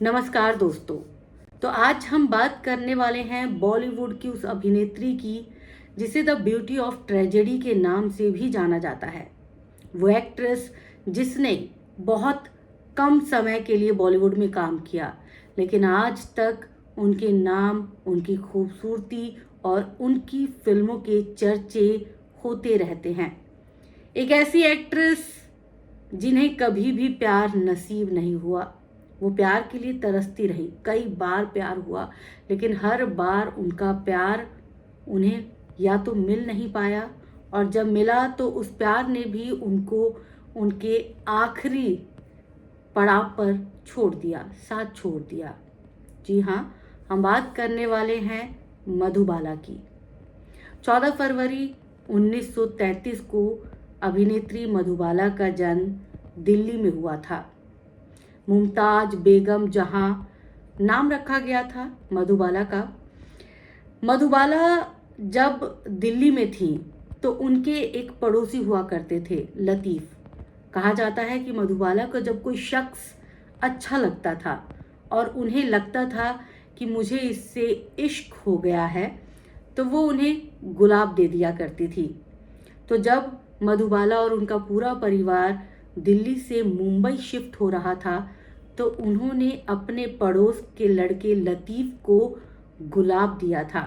नमस्कार दोस्तों। तो आज हम बात करने वाले हैं बॉलीवुड की उस अभिनेत्री की जिसे द ब्यूटी ऑफ ट्रेजेडी के नाम से भी जाना जाता है। वो एक्ट्रेस जिसने बहुत कम समय के लिए बॉलीवुड में काम किया, लेकिन आज तक उनके नाम, उनकी खूबसूरती और उनकी फिल्मों के चर्चे होते रहते हैं। एक ऐसी एक्ट्रेस जिन्हें कभी भी प्यार नसीब नहीं हुआ। वो प्यार के लिए तरसती रही, कई बार प्यार हुआ, लेकिन हर बार उनका प्यार उन्हें या तो मिल नहीं पाया, और जब मिला तो उस प्यार ने भी उनको उनके आखिरी पड़ाव पर छोड़ दिया, साथ छोड़ दिया। जी हाँ, हम बात करने वाले हैं मधुबाला की। 14 फरवरी 1933 को अभिनेत्री मधुबाला का जन्म दिल्ली में हुआ था। मुमताज बेगम जहां नाम रखा गया था मधुबाला का। मधुबाला जब दिल्ली में थी तो उनके एक पड़ोसी हुआ करते थे, लतीफ़। कहा जाता है कि मधुबाला को जब कोई शख्स अच्छा लगता था और उन्हें लगता था कि मुझे इससे इश्क हो गया है, तो वो उन्हें गुलाब दे दिया करती थी। तो जब मधुबाला और उनका पूरा परिवार दिल्ली से मुंबई शिफ्ट हो रहा था, तो उन्होंने अपने पड़ोस के लड़के लतीफ़ को गुलाब दिया था।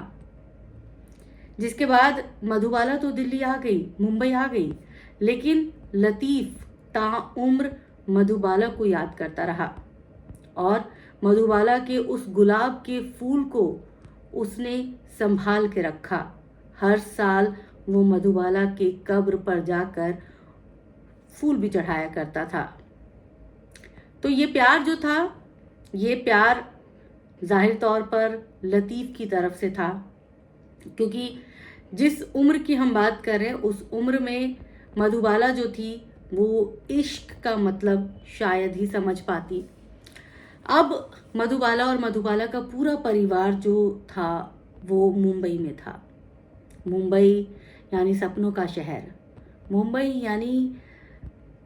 जिसके बाद मधुबाला तो दिल्ली आ गई, मुंबई आ गई, लेकिन लतीफ़ ताउम्र मधुबाला को याद करता रहा और मधुबाला के उस गुलाब के फूल को उसने संभाल के रखा। हर साल वो मधुबाला के कब्र पर जाकर फूल भी चढ़ाया करता था। तो ये प्यार जो था, ये प्यार जाहिर तौर पर लतीफ़ की तरफ से था, क्योंकि जिस उम्र की हम बात कर रहे हैं उस उम्र में मधुबाला जो थी वो इश्क का मतलब शायद ही समझ पाती। अब मधुबाला और मधुबाला का पूरा परिवार जो था वो मुंबई में था। मुंबई यानी सपनों का शहर, मुंबई यानी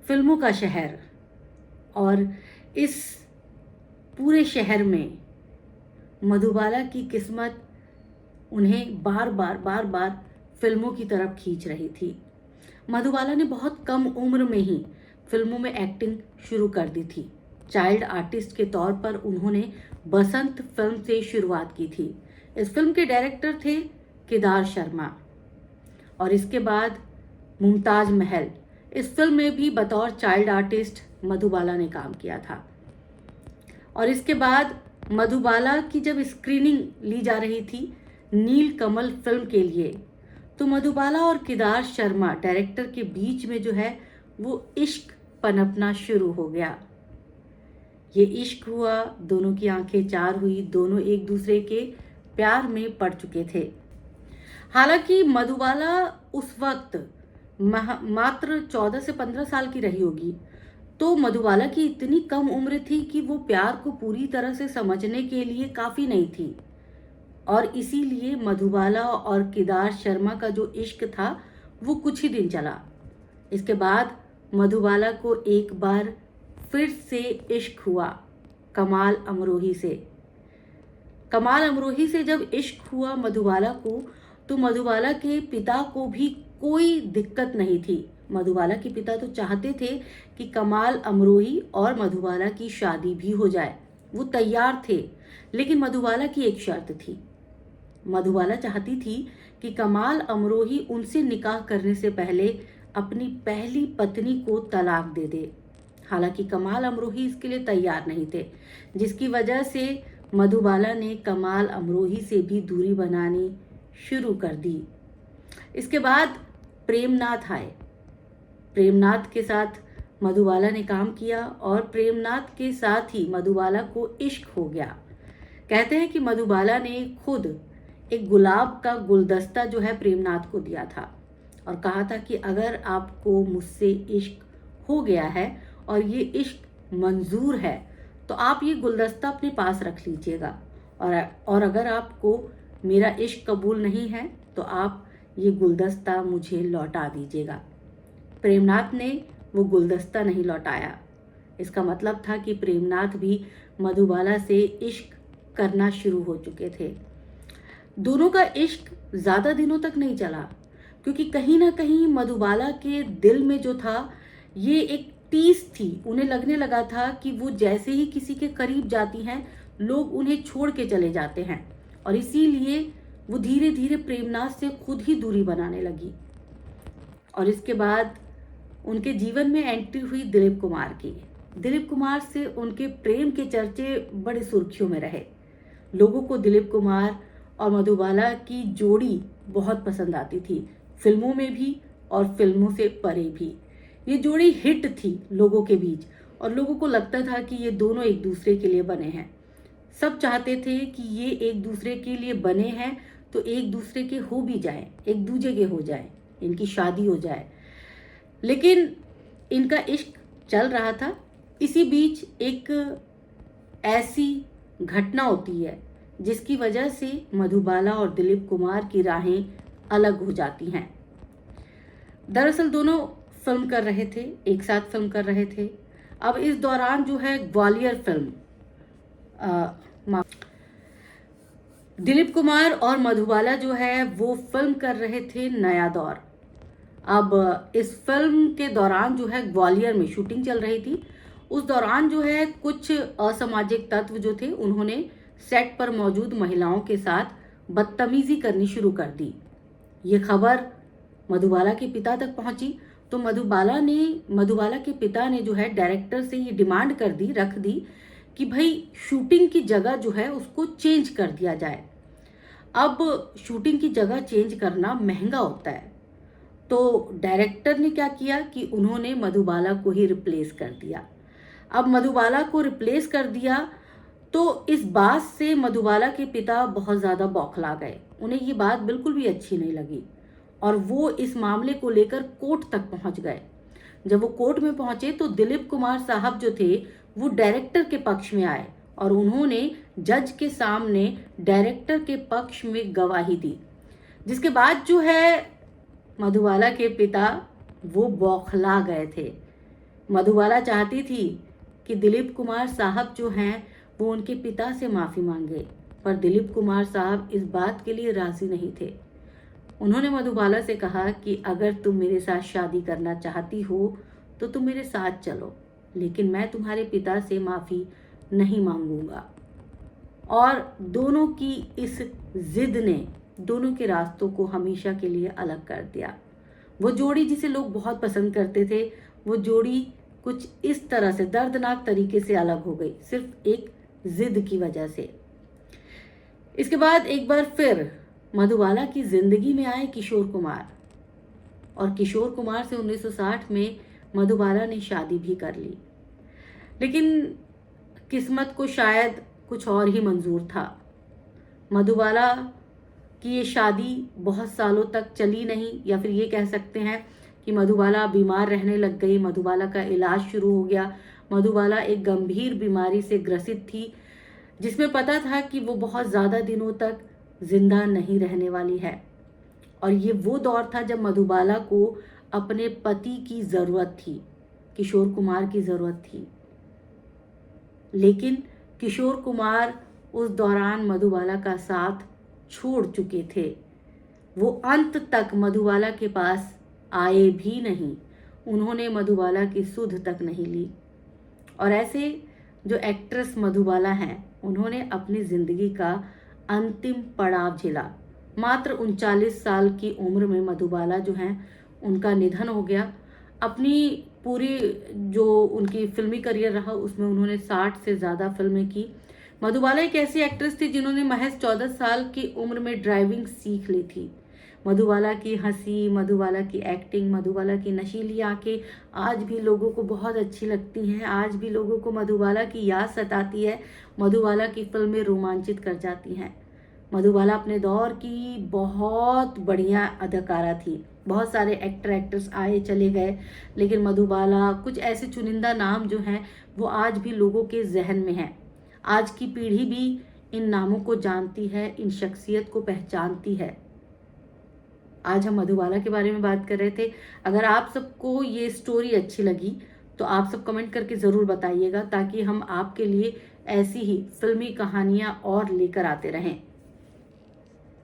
फिल्मों का शहर, और इस पूरे शहर में मधुबाला की किस्मत उन्हें बार बार फिल्मों की तरफ खींच रही थी। मधुबाला ने बहुत कम उम्र में ही फिल्मों में एक्टिंग शुरू कर दी थी। चाइल्ड आर्टिस्ट के तौर पर उन्होंने बसंत फिल्म से शुरुआत की थी। इस फिल्म के डायरेक्टर थे केदार शर्मा, और इसके बाद मुमताज महल, इस फिल्म में भी बतौर चाइल्ड आर्टिस्ट मधुबाला ने काम किया था। और इसके बाद मधुबाला की जब स्क्रीनिंग ली जा रही थी नील कमल फिल्म के लिए, तो मधुबाला और केदार शर्मा डायरेक्टर के बीच में जो है वो इश्क पनपना शुरू हो गया। ये इश्क हुआ, दोनों की आंखें चार हुई, दोनों एक दूसरे के प्यार में पड़ चुके थे। हालांकि मधुबाला उस वक्त मात्र 14 से 15 साल की रही होगी, तो मधुबाला की इतनी कम उम्र थी कि वो प्यार को पूरी तरह से समझने के लिए काफ़ी नहीं थी, और इसीलिए मधुबाला और केदार शर्मा का जो इश्क था वो कुछ ही दिन चला। इसके बाद मधुबाला को एक बार फिर से इश्क हुआ कमाल अमरोही से। कमाल अमरोही से जब इश्क हुआ मधुबाला को, तो मधुबाला के पिता को भी कोई दिक्कत नहीं थी। मधुबाला के पिता तो चाहते थे कि कमाल अमरोही और मधुबाला की शादी भी हो जाए, वो तैयार थे। लेकिन मधुबाला की एक शर्त थी। मधुबाला चाहती थी कि कमाल अमरोही उनसे निकाह करने से पहले अपनी पहली पत्नी को तलाक दे दे। हालांकि कमाल अमरोही इसके लिए तैयार नहीं थे, जिसकी वजह से मधुबाला ने कमाल अमरोही से भी दूरी बनानी शुरू कर दी। इसके बाद प्रेमनाथ आए। प्रेमनाथ के साथ मधुबाला ने काम किया और प्रेमनाथ के साथ ही मधुबाला को इश्क हो गया। कहते हैं कि मधुबाला ने खुद एक गुलाब का गुलदस्ता जो है प्रेमनाथ को दिया था और कहा था कि अगर आपको मुझसे इश्क हो गया है और ये इश्क मंजूर है तो आप ये गुलदस्ता अपने पास रख लीजिएगा, और अगर आपको मेरा इश्क कबूल नहीं है तो आप ये गुलदस्ता मुझे लौटा दीजिएगा। प्रेमनाथ ने वो गुलदस्ता नहीं लौटाया। इसका मतलब था कि प्रेमनाथ भी मधुबाला से इश्क करना शुरू हो चुके थे। दोनों का इश्क ज़्यादा दिनों तक नहीं चला, क्योंकि कहीं ना कहीं मधुबाला के दिल में जो था ये एक टीस थी। उन्हें लगने लगा था कि वो जैसे ही किसी के करीब जाती हैं लोग उन्हें छोड़ के चले जाते हैं, और इसीलिए वो धीरे धीरे प्रेमनाथ से खुद ही दूरी बनाने लगी। और इसके बाद उनके जीवन में एंट्री हुई दिलीप कुमार की। दिलीप कुमार से उनके प्रेम के चर्चे बड़े सुर्खियों में रहे। लोगों को दिलीप कुमार और मधुबाला की जोड़ी बहुत पसंद आती थी, फिल्मों में भी और फिल्मों से परे भी। ये जोड़ी हिट थी लोगों के बीच, और लोगों को लगता था कि ये दोनों एक दूसरे के लिए बने हैं। सब चाहते थे कि ये एक दूसरे के लिए बने हैं तो एक दूसरे के हो भी जाए, एक दूजे के हो जाए, इनकी शादी हो जाए। लेकिन इनका इश्क चल रहा था। इसी बीच एक ऐसी घटना होती है जिसकी वजह से मधुबाला और दिलीप कुमार की राहें अलग हो जाती हैं। दरअसल दोनों फिल्म कर रहे थे, एक साथ फिल्म कर रहे थे। अब इस दौरान जो है ग्वालियर फिल्म, दिलीप कुमार और मधुबाला जो है वो फिल्म कर रहे थे नया दौर। अब इस फिल्म के दौरान जो है ग्वालियर में शूटिंग चल रही थी। उस दौरान जो है कुछ असामाजिक तत्व जो थे उन्होंने सेट पर मौजूद महिलाओं के साथ बदतमीजी करनी शुरू कर दी। ये खबर मधुबाला के पिता तक पहुंची, तो मधुबाला के पिता ने जो है डायरेक्टर से ये डिमांड रख दी कि भाई शूटिंग की जगह जो है उसको चेंज कर दिया जाए। अब शूटिंग की जगह चेंज करना महंगा होता है, तो डायरेक्टर ने क्या किया कि उन्होंने मधुबाला को ही रिप्लेस कर दिया। अब मधुबाला को रिप्लेस कर दिया तो इस बात से मधुबाला के पिता बहुत ज़्यादा बौखला गए। उन्हें ये बात बिल्कुल भी अच्छी नहीं लगी और वो इस मामले को लेकर कोर्ट तक पहुंच गए। जब वो कोर्ट में पहुंचे तो दिलीप कुमार साहब जो थे वो डायरेक्टर के पक्ष में आए और उन्होंने जज के सामने डायरेक्टर के पक्ष में गवाही दी, जिसके बाद जो है मधुबाला के पिता वो बौखला गए थे। मधुबाला चाहती थी कि दिलीप कुमार साहब जो हैं वो उनके पिता से माफ़ी मांगे, पर दिलीप कुमार साहब इस बात के लिए राज़ी नहीं थे। उन्होंने मधुबाला से कहा कि अगर तुम मेरे साथ शादी करना चाहती हो तो तुम मेरे साथ चलो, लेकिन मैं तुम्हारे पिता से माफ़ी नहीं मांगूंगा। और दोनों की इस जिद ने दोनों के रास्तों को हमेशा के लिए अलग कर दिया। वो जोड़ी जिसे लोग बहुत पसंद करते थे, वो जोड़ी कुछ इस तरह से दर्दनाक तरीके से अलग हो गई, सिर्फ एक जिद की वजह से। इसके बाद एक बार फिर मधुबाला की जिंदगी में आए किशोर कुमार, और किशोर कुमार से 1960 में मधुबाला ने शादी भी कर ली। लेकिन किस्मत को शायद कुछ और ही मंजूर था। मधुबाला की ये शादी बहुत सालों तक चली नहीं, या फिर ये कह सकते हैं कि मधुबाला बीमार रहने लग गई। मधुबाला का इलाज शुरू हो गया। मधुबाला एक गंभीर बीमारी से ग्रसित थी, जिसमें पता था कि वो बहुत ज़्यादा दिनों तक जिंदा नहीं रहने वाली है। और ये वो दौर था जब मधुबाला को अपने पति की ज़रूरत थी, किशोर कुमार की ज़रूरत थी। लेकिन किशोर कुमार उस दौरान मधुबाला का साथ छोड़ चुके थे। वो अंत तक मधुबाला के पास आए भी नहीं। उन्होंने मधुबाला की सुध तक नहीं ली। और ऐसे जो एक्ट्रेस मधुबाला हैं, उन्होंने अपनी ज़िंदगी का अंतिम पड़ाव झेला। मात्र 39 साल की उम्र में मधुबाला जो हैं उनका निधन हो गया। अपनी पूरी जो उनकी फिल्मी करियर रहा उसमें उन्होंने 60 से ज़्यादा फिल्में की। मधुबाला एक ऐसी एक्ट्रेस थी जिन्होंने महज 14 साल की उम्र में ड्राइविंग सीख ली थी। मधुबाला की हंसी, मधुबाला की एक्टिंग, मधुबाला की नशीली आंखें आज भी लोगों को बहुत अच्छी लगती हैं। आज भी लोगों को मधुबाला की याद सताती है। मधुबाला की फिल्में रोमांचित कर जाती हैं। मधुबाला अपने दौर की बहुत बढ़िया अदाकारा थी। बहुत सारे एक्टर एक्ट्रेस आए चले गए, लेकिन मधुबाला कुछ ऐसे चुनिंदा नाम जो हैं वो आज भी लोगों के जहन में हैं। आज की पीढ़ी भी इन नामों को जानती है, इन शख्सियत को पहचानती है। आज हम मधुबाला के बारे में बात कर रहे थे। अगर आप सबको ये स्टोरी अच्छी लगी तो आप सब कमेंट करके ज़रूर बताइएगा, ताकि हम आपके लिए ऐसी ही फिल्मी कहानियां और लेकर आते रहें।